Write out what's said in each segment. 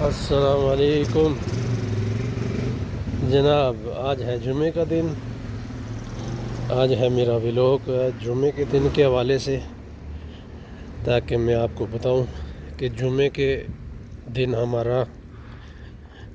अस्सलाम वालेकुम जनाब। आज है जुमे का दिन। आज है मेरा व्लॉग जुमे के दिन के हवाले से, ताकि मैं आपको बताऊं कि जुमे के दिन हमारा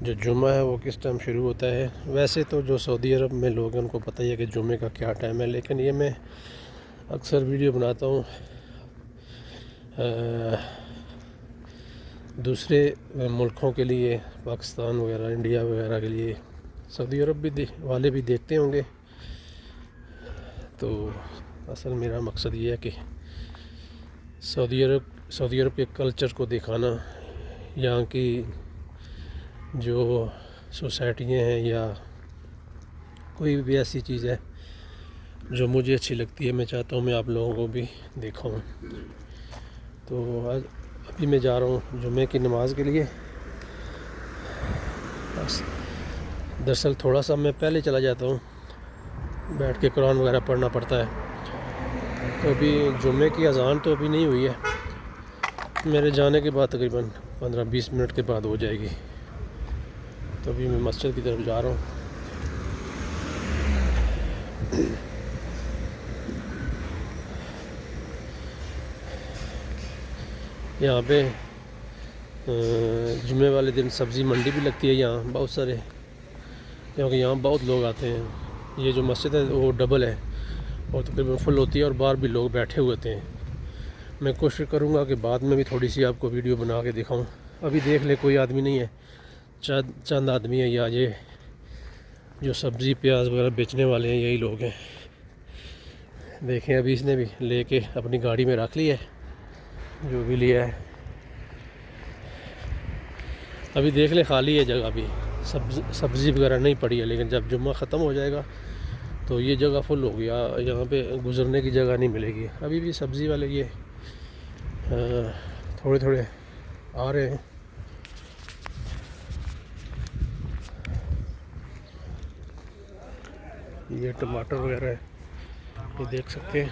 जो जुमा है वो किस टाइम शुरू होता है। वैसे तो जो सऊदी अरब में लोग हैं उनको पता ही है कि जुमे का क्या टाइम है, लेकिन ये मैं अक्सर वीडियो बनाता हूँ दूसरे मुल्कों के लिए, पाकिस्तान वगैरह, इंडिया वगैरह के लिए। सऊदी अरब भी वाले भी देखते होंगे। तो असल मेरा मकसद ये है कि सऊदी अरब के कल्चर को दिखाना, यहाँ की जो सोसाइटियाँ हैं या कोई भी ऐसी चीज़ है जो मुझे अच्छी लगती है, मैं चाहता हूँ मैं आप लोगों को भी दिखाऊँ। तो आज अभी मैं जा रहा हूँ जुमे की नमाज़ के लिए। दरअसल थोड़ा सा मैं पहले चला जाता हूँ, बैठ के कुरान वगैरह पढ़ना पड़ता है। तो अभी जुमे की अज़ान तो अभी नहीं हुई है, मेरे जाने के बाद तकरीबन 15-20 मिनट के बाद हो जाएगी। तो अभी मैं मस्जिद की तरफ जा रहा हूँ। यहाँ पे जुमे वाले दिन सब्ज़ी मंडी भी लगती है यहाँ बहुत सारे, क्योंकि यहाँ बहुत लोग आते हैं। ये जो मस्जिद है वो डबल है और तकरीबन फुल होती है और बाहर भी लोग बैठे हुए होते हैं। मैं कोशिश करूँगा कि बाद में भी थोड़ी सी आपको वीडियो बना के दिखाऊँ। अभी देख ले कोई आदमी नहीं है, चंद आदमी है। या ये जो सब्ज़ी प्याज वगैरह बेचने वाले हैं यही लोग हैं। देखें अभी इसने भी लेके अपनी गाड़ी में रख लिया है जो भी लिया है। अभी देख ले खाली है जगह, भी सब्ज़ी वगैरह नहीं पड़ी है। लेकिन जब जुम्मा ख़त्म हो जाएगा तो ये जगह फुल हो गया, यहाँ पे गुज़रने की जगह नहीं मिलेगी। अभी भी सब्ज़ी वाले ये थोड़े थोड़े आ रहे हैं। ये टमाटर वगैरह है, ये देख सकते हैं,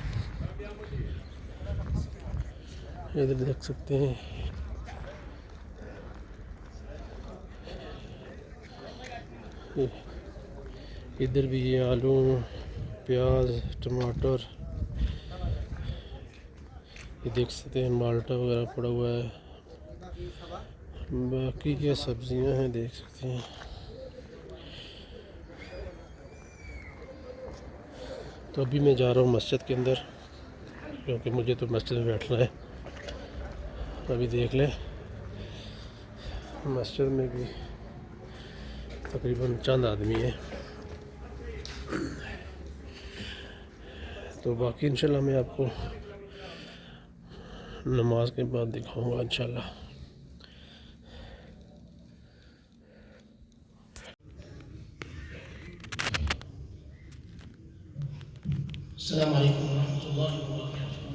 इधर देख सकते हैं। इधर भी ये आलू, प्याज, टमाटर, ये देख सकते हैं, माल्टा वगैरह पड़ा हुआ है। बाकी क्या सब्जियां हैं देख सकते हैं। तो अभी मैं जा रहा हूँ मस्जिद के अंदर, क्योंकि मुझे तो मस्जिद में बैठना है। अभी देख लें मस्जिद में भी तकरीबन चंद आदमी हैं। तो बाकी इंशाल्लाह मैं आपको नमाज के बाद दिखाऊंगा इंशाल्लाह। अस्सलाम वालेकुम रहमतुल्लाहि व बरकातुहू।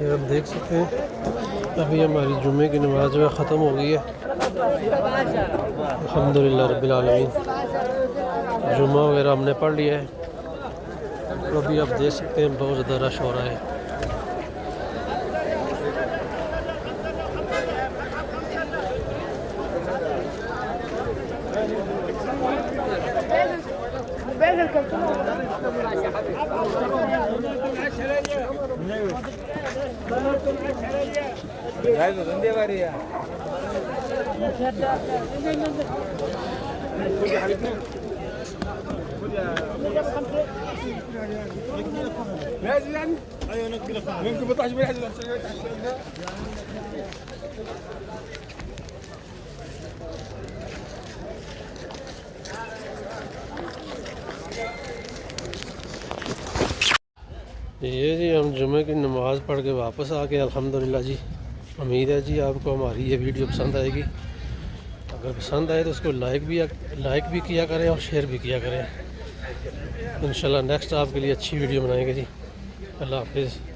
ये आप देख सकते हैं अभी हमारी जुम्मे की नमाज़ जो है ख़त्म हो गई है अल्हम्दुलिल्लाह रब्बिल आलमीन। जुम्मा वगैरह हमने पढ़ लिया है। अभी आप देख सकते हैं बहुत ज़्यादा रश हो रहा है। ये जी हम जुमे की नमाज़ पढ़ के वापस आ गए अल्हम्दुलिल्लाह जी। उम्मीद है जी आपको हमारी ये वीडियो पसंद आएगी। अगर पसंद आए तो उसको लाइक भी किया करें और शेयर भी किया करें। इंशाल्लाह नेक्स्ट आपके लिए अच्छी वीडियो बनाएंगे जी। अल्लाह हाफिज़।